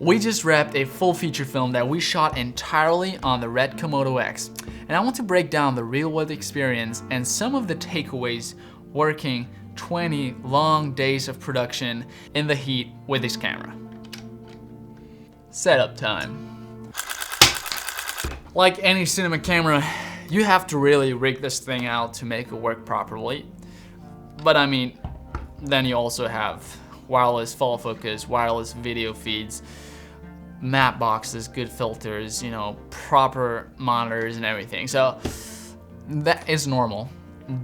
We just wrapped a full feature film that we shot entirely on the RED Komodo-X, and I want to break down the real-world experience and some of the takeaways working 20 long days of production in the heat with this camera. Setup time. Like any cinema camera, you have to really rig this thing out to make it work properly. But I mean, then you also have wireless follow focus, wireless video feeds, map boxes, good filters, you know, proper monitors and everything. So that is normal.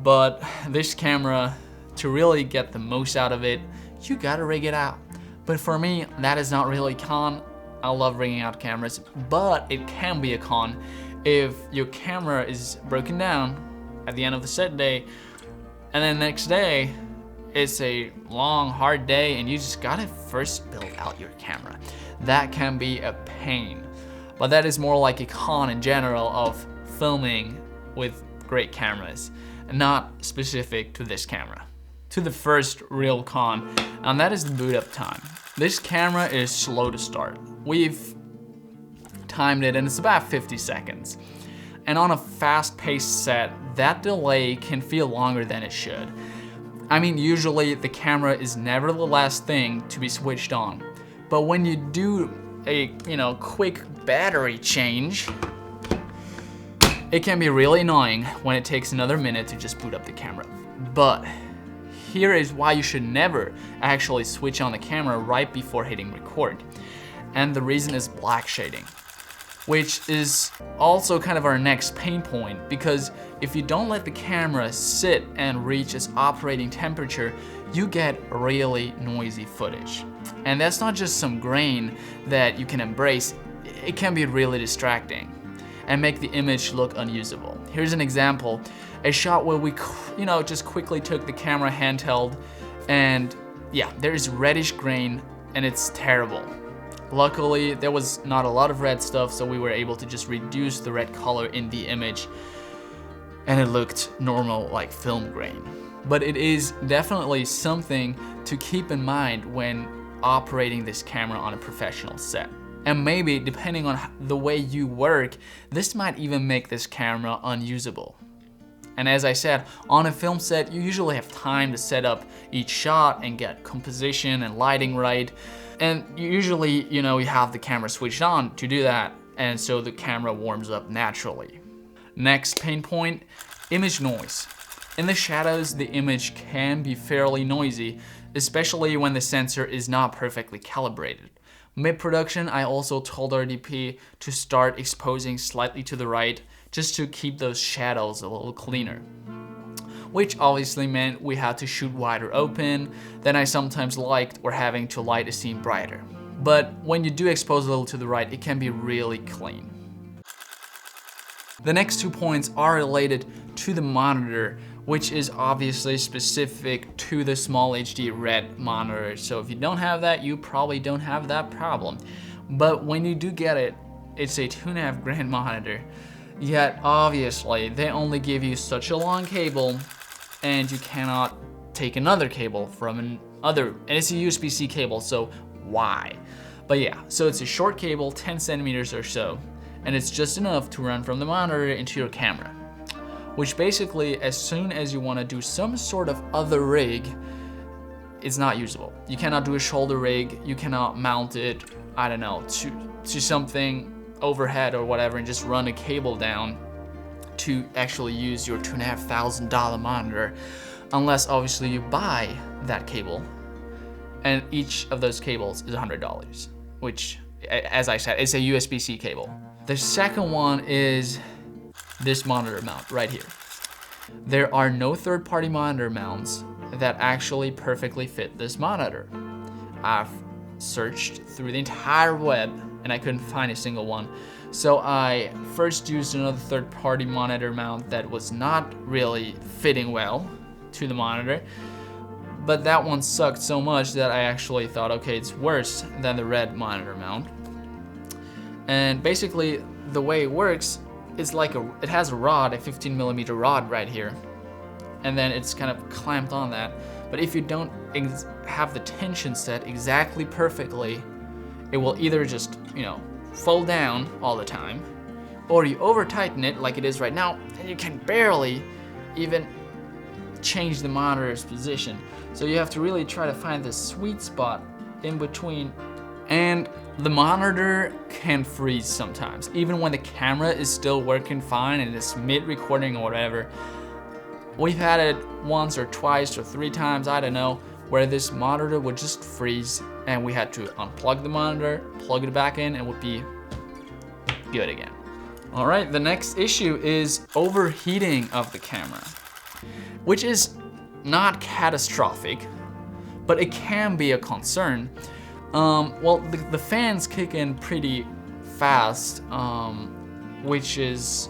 But this camera, to really get the most out of it, you gotta rig it out. But for me, that is not really a con. I love rigging out cameras, but it can be a con if your camera is broken down at the end of the set day, and then next day, it's a long, hard day and you just gotta first build out your camera. That can be a pain, but that is more like a con in general of filming with great cameras, not specific to this camera. To the first real con, and that is the boot up time. This camera is slow to start. We've timed it and it's about 50 seconds. And on a fast-paced set, that delay can feel longer than it should. I mean, usually the camera is never the last thing to be switched on. But when you do a, quick battery change, it can be really annoying when it takes another minute to just boot up the camera. But here is why you should never actually switch on the camera right before hitting record. And the reason is black shading, which is also kind of our next pain point, because if you don't let the camera sit and reach its operating temperature, you get really noisy footage. And that's not just some grain that you can embrace, it can be really distracting and make the image look unusable. Here's an example, a shot where we just quickly took the camera handheld, and yeah, there is reddish grain and it's terrible. Luckily, there was not a lot of red stuff, so we were able to just reduce the red color in the image, and it looked normal, like film grain. But it is definitely something to keep in mind when operating this camera on a professional set. And maybe, depending on the way you work, this might even make this camera unusable. And as I said, on a film set, you usually have time to set up each shot and get composition and lighting right. And usually, you have the camera switched on to do that, and so the camera warms up naturally. Next pain point, image noise. In the shadows, the image can be fairly noisy, especially when the sensor is not perfectly calibrated. Mid-production, I also told our DP to start exposing slightly to the right, just to keep those shadows a little cleaner. Which obviously meant we had to shoot wider open than I sometimes liked, or having to light a scene brighter. But when you do expose a little to the right, it can be really clean. The next 2 points are related to the monitor, which is obviously specific to the small HD RED monitor. So if you don't have that, you probably don't have that problem. But when you do get it, it's a $2.5 grand monitor. Yet obviously they only give you such a long cable, and you cannot take another cable from and it's a USB-C cable, so why? But yeah, so it's a short cable, 10 centimeters or so, and it's just enough to run from the monitor into your camera. Which basically, as soon as you want to do some sort of other rig, it's not usable. You cannot do a shoulder rig, you cannot mount it, I don't know, to something overhead or whatever and just run a cable down to actually use your $2,500 monitor, unless obviously you buy that cable, and each of those cables is $100, which, as I said, it's a USB-C cable. The second one is this monitor mount right here. There are no third-party monitor mounts that actually perfectly fit this monitor. I've searched through the entire web and I couldn't find a single one. So I first used another third-party monitor mount that was not really fitting well to the monitor, but that one sucked so much that I actually thought, okay, it's worse than the RED monitor mount. And basically the way it works is like it has a rod, a 15mm rod right here, and then it's kind of clamped on that. But if you don't have the tension set exactly perfectly, it will either just, you know, fall down all the time, or you over tighten it like it is right now, and you can barely even change the monitor's position. So you have to really try to find the sweet spot in between. And the monitor can freeze sometimes, even when the camera is still working fine and it's mid-recording or whatever. We've had it once or twice or 3 times, I don't know, where this monitor would just freeze and we had to unplug the monitor, plug it back in, and it would be good again. All right, the next issue is overheating of the camera, which is not catastrophic, but it can be a concern. Well, the fans kick in pretty fast, which is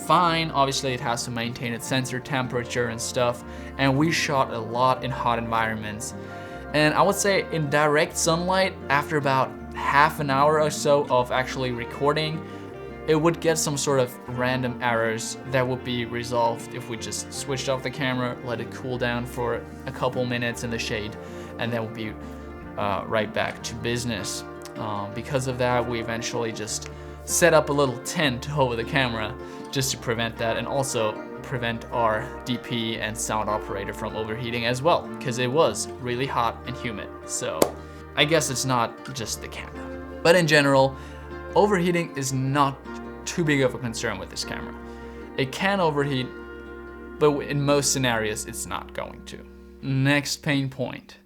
fine. Obviously, it has to maintain its sensor temperature and stuff, and we shot a lot in hot environments. And I would say in direct sunlight, after about half an hour or so of actually recording, it would get some sort of random errors that would be resolved if we just switched off the camera, let it cool down for a couple minutes in the shade, and then we'll be right back to business. Because of that, we eventually just set up a little tent over the camera just to prevent that, and also prevent our DP and sound operator from overheating as well, because it was really hot and humid. So I guess it's not just the camera. But in general, overheating is not too big of a concern with this camera. It can overheat, but in most scenarios, it's not going to. Next pain point,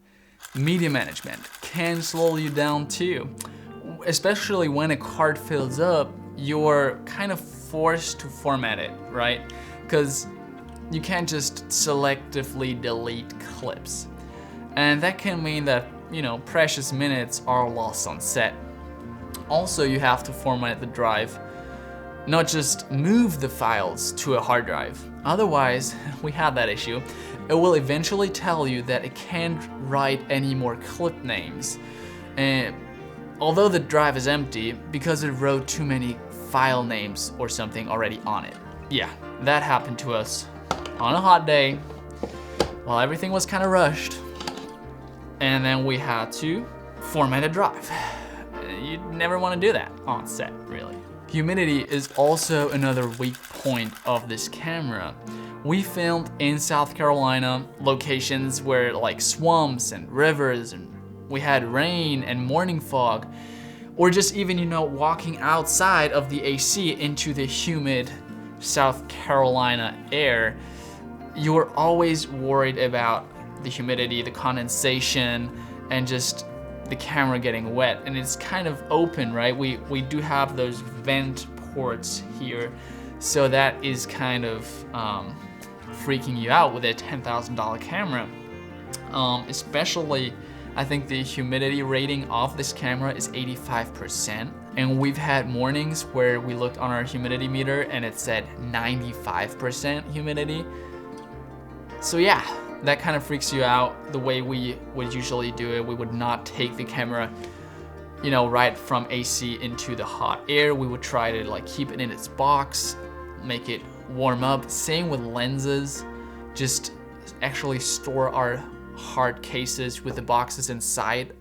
media management can slow you down too. Especially when a card fills up, you're kind of forced to format it, right? Because you can't just selectively delete clips. And that can mean that, you know, precious minutes are lost on set. Also, you have to format the drive, not just move the files to a hard drive. Otherwise, we had that issue. It will eventually tell you that it can't write any more clip names. And although the drive is empty, because it wrote too many file names or something already on it. Yeah, that happened to us on a hot day while everything was kind of rushed. And then we had to format a drive. You'd never want to do that on set, really. Humidity is also another weak point of this camera. We filmed in South Carolina, locations where like swamps and rivers, and we had rain and morning fog, or just even, you know, walking outside of the AC into the humid South Carolina air. You're always worried about the humidity, the condensation, and just the camera getting wet. And it's kind of open, right? We do have those vent ports here, so that is kind of freaking you out with a $10,000 camera. Especially, I think the humidity rating of this camera is 85%. And we've had mornings where we looked on our humidity meter and it said 95% humidity. So yeah, that kind of freaks you out. The way we would usually do it, we would not take the camera, you know, right from AC into the hot air. We would try to like keep it in its box, make it warm up. Same with lenses, just actually store our hard cases with the boxes inside,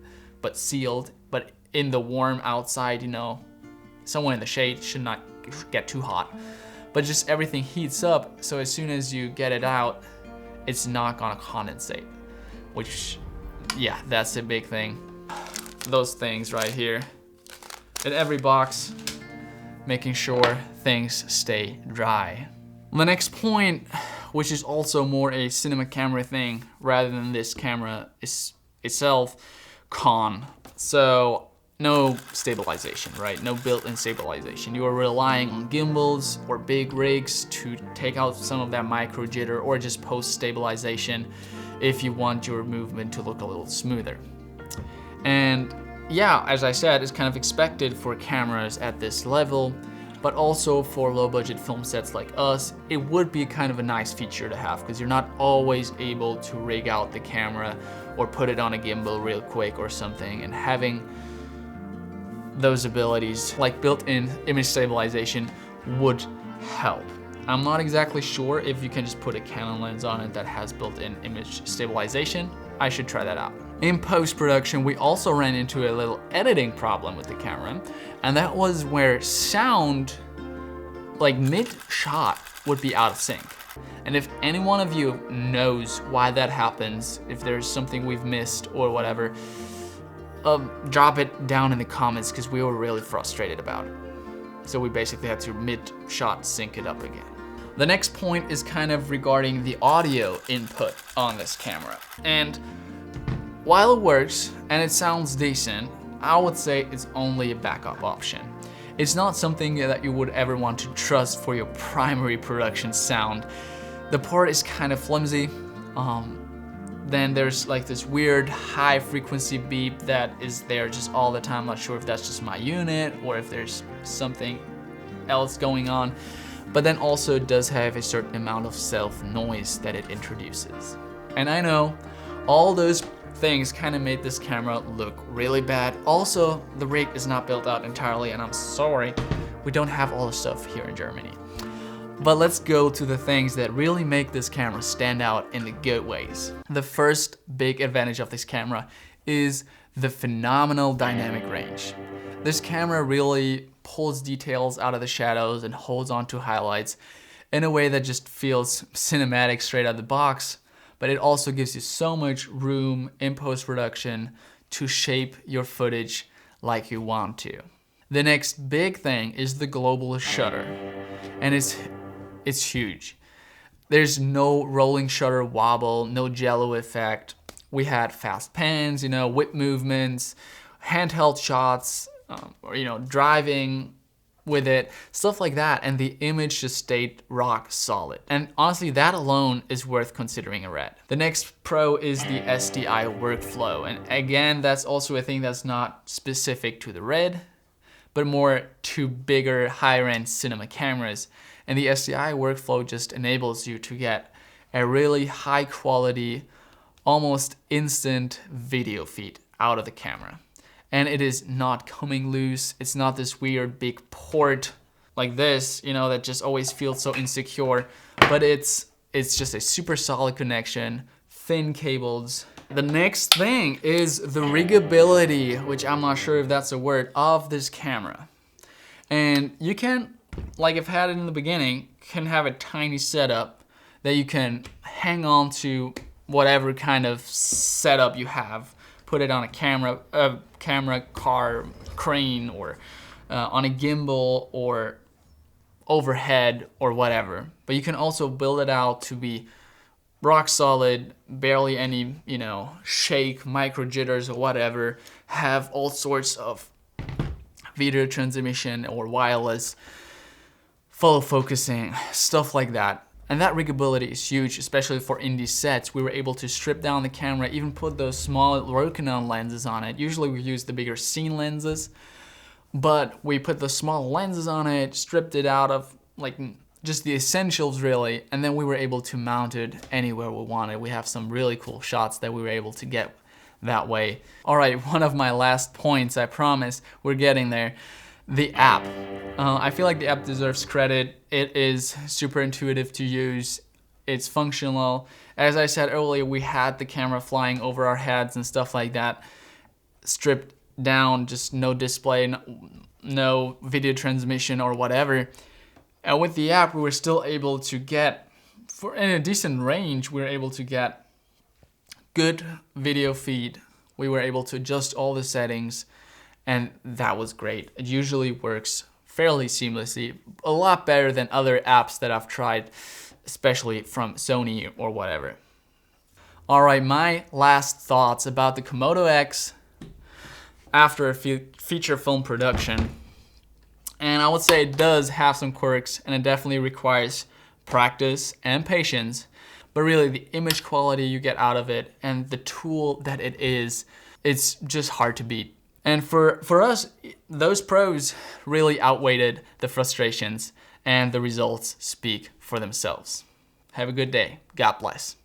but sealed, but in the warm outside, you know, somewhere in the shade, should not get too hot. But just everything heats up, so as soon as you get it out, it's not gonna condensate, which, yeah, that's a big thing. Those things right here, in every box, making sure things stay dry. The next point, which is also more a cinema camera thing rather than this camera itself, con. So no stabilization, right? No built-in stabilization. You are relying on gimbals or big rigs to take out some of that micro jitter, or just post stabilization if you want your movement to look a little smoother. And yeah, as I said, it's kind of expected for cameras at this level, but also for low budget film sets like us, it would be kind of a nice feature to have, because you're not always able to rig out the camera or put it on a gimbal real quick or something, and having those abilities like built-in image stabilization would help. I'm not exactly sure if you can just put a Canon lens on it that has built-in image stabilization. I should try that out. In post-production, we also ran into a little editing problem with the camera, and that was where sound, like mid-shot, would be out of sync. And if any one of you knows why that happens, if there's something we've missed or whatever, drop it down in the comments, because we were really frustrated about it. So we basically had to mid-shot sync it up again. The next point is kind of regarding the audio input on this camera. And while it works and it sounds decent, I would say it's only a backup option. It's not something that you would ever want to trust for your primary production sound. The port is kind of flimsy. Then there's like this weird high frequency beep that is there just all the time. I'm not sure if that's just my unit or if there's something else going on. But then also it does have a certain amount of self noise that it introduces. And I know all those things kind of made this camera look really bad. Also, the rig is not built out entirely, and I'm sorry, we don't have all the stuff here in Germany. But let's go to the things that really make this camera stand out in the good ways. The first big advantage of this camera is the phenomenal dynamic range. This camera really pulls details out of the shadows and holds on to highlights in a way that just feels cinematic straight out of the box, but it also gives you so much room in post-production to shape your footage like you want to. The next big thing is the global shutter, and it's huge. There's no rolling shutter wobble, no jello effect. We had fast pans, whip movements, handheld shots, or driving with it, stuff like that, and the image just stayed rock solid. And honestly, that alone is worth considering a RED. The next pro is the SDI workflow, and again, that's also a thing that's not specific to the RED, but more to bigger, higher-end cinema cameras. And the SDI workflow just enables you to get a really high quality, almost instant video feed out of the camera. And it is not coming loose. It's not this weird big port like this, that just always feels so insecure. But it's just a super solid connection, thin cables. The next thing is the riggability, which I'm not sure if that's a word, of this camera. And you can, like I've had it in the beginning, can have a tiny setup that you can hang on to whatever kind of setup you have. Put it on a camera, car, crane, or on a gimbal, or overhead, or whatever. But you can also build it out to be rock solid, barely any, shake, micro jitters, or whatever. Have all sorts of video transmission or wireless, follow focusing, stuff like that. And that riggability is huge, especially for indie sets. We were able to strip down the camera, even put those small Rokinon lenses on it. Usually we use the bigger scene lenses, but we put the small lenses on it, stripped it out of just the essentials really, and then we were able to mount it anywhere we wanted. We have some really cool shots that we were able to get that way. All right, one of my last points, I promise, we're getting there. The app. I feel like the app deserves credit. It is super intuitive to use. It's functional. As I said earlier, we had the camera flying over our heads and stuff like that. Stripped down, just no display, no video transmission or whatever. And with the app, we were still able to get, in a decent range, we were able to get good video feed. We were able to adjust all the settings, and that was great. It usually works fairly seamlessly, a lot better than other apps that I've tried, especially from Sony or whatever. All right, my last thoughts about the Komodo-X after a feature film production. And I would say it does have some quirks, and it definitely requires practice and patience, but really the image quality you get out of it and the tool that it is, it's just hard to beat. And for us, those pros really outweighed the frustrations, and the results speak for themselves. Have a good day. God bless.